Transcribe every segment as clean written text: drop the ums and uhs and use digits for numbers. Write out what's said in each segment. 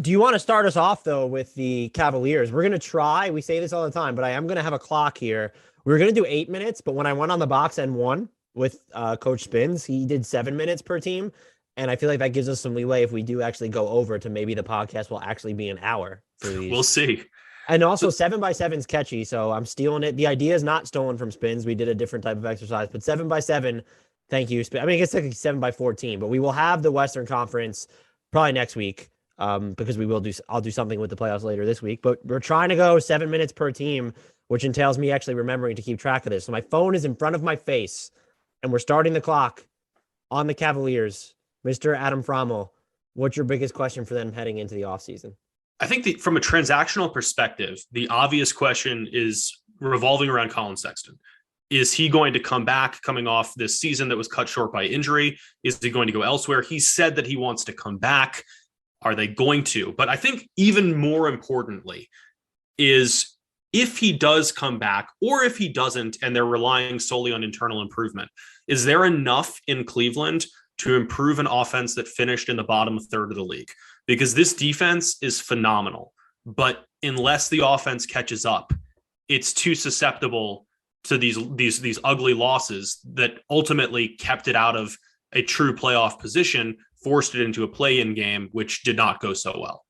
Do you want to start us off, though, with the Cavaliers? We're going to try. We say this all the time, but I am going to have a clock here. We were going to do 8 minutes, but when I went on the box and one with Coach Spins, he did 7 minutes per team. And I feel like that gives us some leeway if we do actually go over to maybe the podcast will actually be an hour for We'll these. see. And also, 7x7's catchy, so I'm stealing it. The idea is not stolen from Spins. We did a different type of exercise, but 7x7, thank you. I mean, I guess like 7x14, but we will have the Western Conference probably next week because I'll do something with the playoffs later this week. But we're trying to go 7 minutes per team, which entails me actually remembering to keep track of this. So my phone is in front of my face, and we're starting the clock on the Cavaliers. Mr. Adam Frommel, what's your biggest question for them heading into the offseason? I think from a transactional perspective, the obvious question is revolving around Collin Sexton. Is he going to come back coming off this season that was cut short by injury? Is he going to go elsewhere? He said that he wants to come back. Are they going to? But I think even more importantly is if he does come back or if he doesn't, and they're relying solely on internal improvement, is there enough in Cleveland to improve an offense that finished in the bottom third of the league? Because this defense is phenomenal, but unless the offense catches up, it's too susceptible to these ugly losses that ultimately kept it out of a true playoff position, forced it into a play-in game, which did not go so well.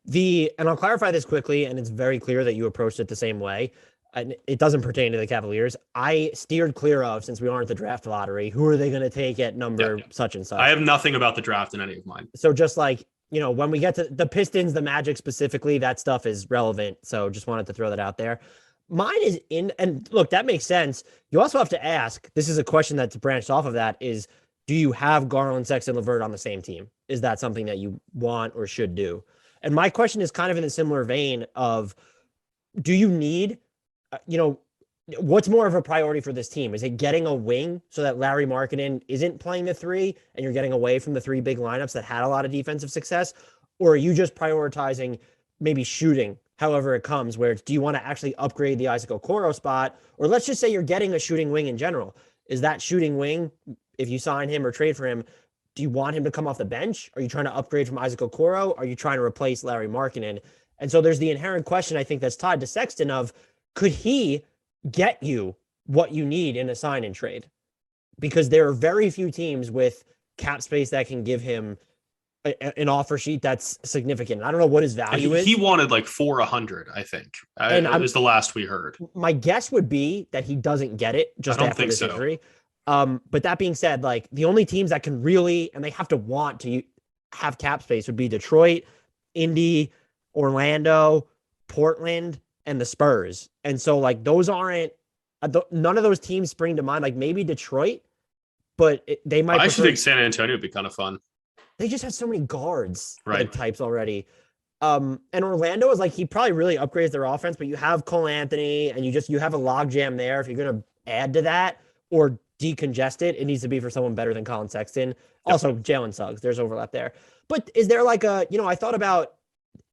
And I'll clarify this quickly, and it's very clear that you approached it the same way. And it doesn't pertain to the Cavaliers. I steered clear of, since we aren't the draft lottery, who are they going to take at number such and such? I have nothing about the draft in any of mine. So just like, when we get to the Pistons, the Magic specifically, that stuff is relevant. So just wanted to throw that out there. Mine is and look, that makes sense. You also have to ask, this is a question that's branched off of that, is do you have Garland, Sexton, LeVert on the same team? Is that something that you want or should do? And my question is kind of in a similar vein of, do you need what's more of a priority for this team? Is it getting a wing so that Larry Markkinen isn't playing the three and you're getting away from the three big lineups that had a lot of defensive success? Or are you just prioritizing maybe shooting however it comes, where do you want to actually upgrade the Isaac Okoro spot? Or let's just say you're getting a shooting wing in general. Is that shooting wing, if you sign him or trade for him, do you want him to come off the bench? Are you trying to upgrade from Isaac Okoro? Are you trying to replace Larry Markkinen? And so there's the inherent question, I think, that's tied to Sexton of, could he get you what you need in a sign and trade? Because there are very few teams with cap space that can give him an offer sheet that's significant. I don't know what his value is. He wanted like 400, I think. It was the last we heard. My guess would be that he doesn't get it just after this injury. But that being said, like the only teams that can really, and they have to want to have cap space, would be Detroit, Indy, Orlando, Portland, and the Spurs. And so like those aren't, none of those teams spring to mind. Like maybe Detroit, but they might. I actually think San Antonio would be kind of fun. They just have so many guards right types already. And Orlando is like, he probably really upgrades their offense, but you have Cole Anthony and you have a logjam there. If you're going to add to that or decongest it, it needs to be for someone better than Collin Sexton. Yep. Also Jalen Suggs, there's overlap there. But is there like I thought about,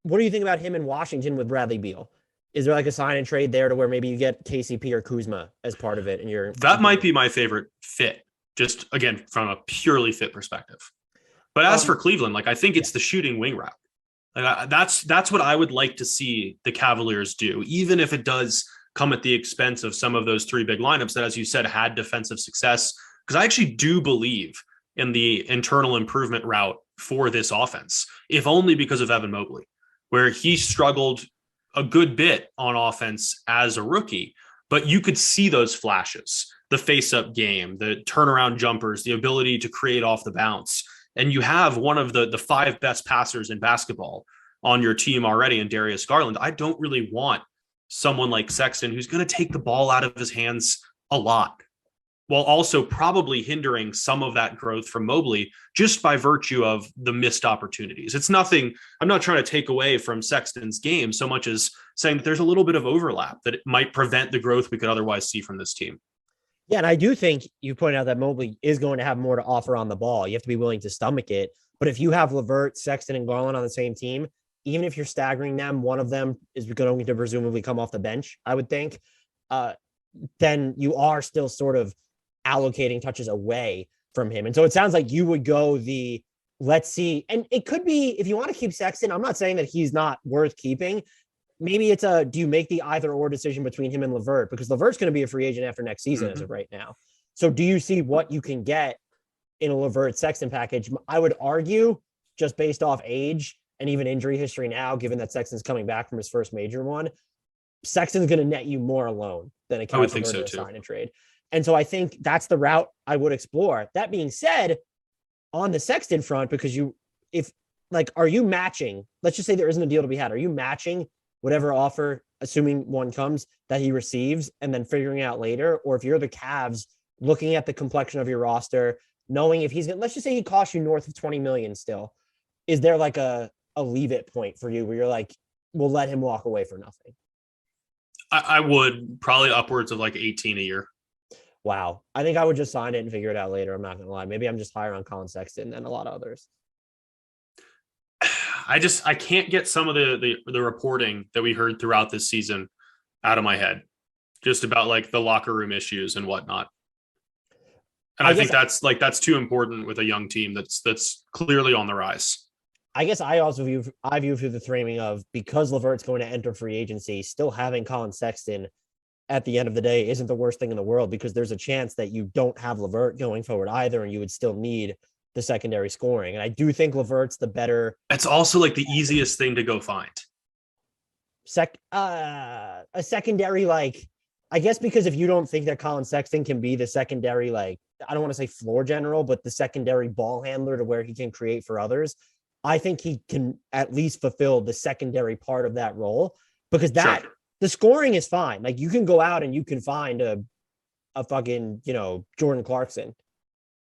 what do you think about him in Washington with Bradley Beal? Is there like a sign and trade there to where maybe you get KCP or Kuzma as part of it? And that might be my favorite fit, just again, from a purely fit perspective. But as for Cleveland, like I think it's the shooting wing route. Like that's what I would like to see the Cavaliers do, even if it does come at the expense of some of those three big lineups that, as you said, had defensive success. Because I actually do believe in the internal improvement route for this offense, if only because of Evan Mobley, where he struggled a good bit on offense as a rookie, but you could see those flashes, the face-up game, the turnaround jumpers, the ability to create off the bounce. And you have one of the five best passers in basketball on your team already in Darius Garland. I don't really want someone like Sexton who's going to take the ball out of his hands a lot, while also probably hindering some of that growth from Mobley just by virtue of the missed opportunities. It's nothing, I'm not trying to take away from Sexton's game so much as saying that there's a little bit of overlap that it might prevent the growth we could otherwise see from this team. Yeah, and I do think you pointed out that Mobley is going to have more to offer on the ball. You have to be willing to stomach it. But if you have LeVert, Sexton, and Garland on the same team, even if you're staggering them, one of them is going to presumably come off the bench, I would think, then you are still sort of allocating touches away from him. And so it sounds like you would go the let's see. And it could be, if you want to keep Sexton, I'm not saying that he's not worth keeping. Maybe it's do you make the either or decision between him and LeVert? Because LeVert's going to be a free agent after next season as of right now. So do you see what you can get in a LeVert Sexton package? I would argue, just based off age and even injury history now, given that Sexton's coming back from his first major one, Sexton's going to net you more alone than a Kevin LeVert sign and trade. And so I think that's the route I would explore. That being said, on the Sexton front, because are you matching? Let's just say there isn't a deal to be had. Are you matching whatever offer, assuming one comes, that he receives and then figuring out later? Or if you're the Cavs, looking at the complexion of your roster, knowing if he's going to, let's just say he costs you north of 20 million still, is there like a leave it point for you where you're like, we'll let him walk away for nothing? I would probably upwards of like 18 a year. Wow. I think I would just sign it and figure it out later. I'm not going to lie. Maybe I'm just higher on Collin Sexton than a lot of others. I can't get some of the reporting that we heard throughout this season out of my head, just about like the locker room issues and whatnot. And I think that's too important with a young team that's clearly on the rise. I guess I also view through the framing of, because LeVert's going to enter free agency, still having Collin Sexton at the end of the day isn't the worst thing in the world, because there's a chance that you don't have LeVert going forward either, and you would still need the secondary scoring. And I do think LeVert's the better. It's also like the easiest thing to go find. A secondary, like, I guess, because if you don't think that Collin Sexton can be the secondary, like, I don't want to say floor general, but the secondary ball handler to where he can create for others, I think he can at least fulfill the secondary part of that role, because the scoring is fine. Like, you can go out and you can find a fucking, Jordan Clarkson,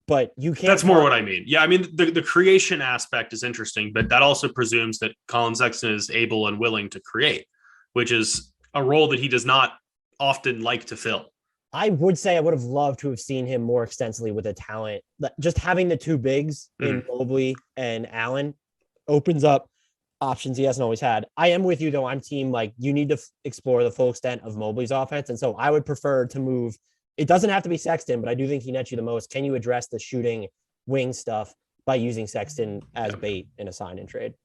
but you can't. That's more what I mean. Yeah. I mean, the creation aspect is interesting, but that also presumes that Collin Sexton is able and willing to create, which is a role that he does not often like to fill. I would say I would have loved to have seen him more extensively with a talent. Just having the two bigs in Mobley and Allen opens up options he hasn't always had. I am with you, though. I'm team, like, you need to explore the full extent of Mobley's offense. And so I would prefer to move. It doesn't have to be Sexton, but I do think he nets you the most. Can you address the shooting wing stuff by using Sexton as bait in a sign and trade?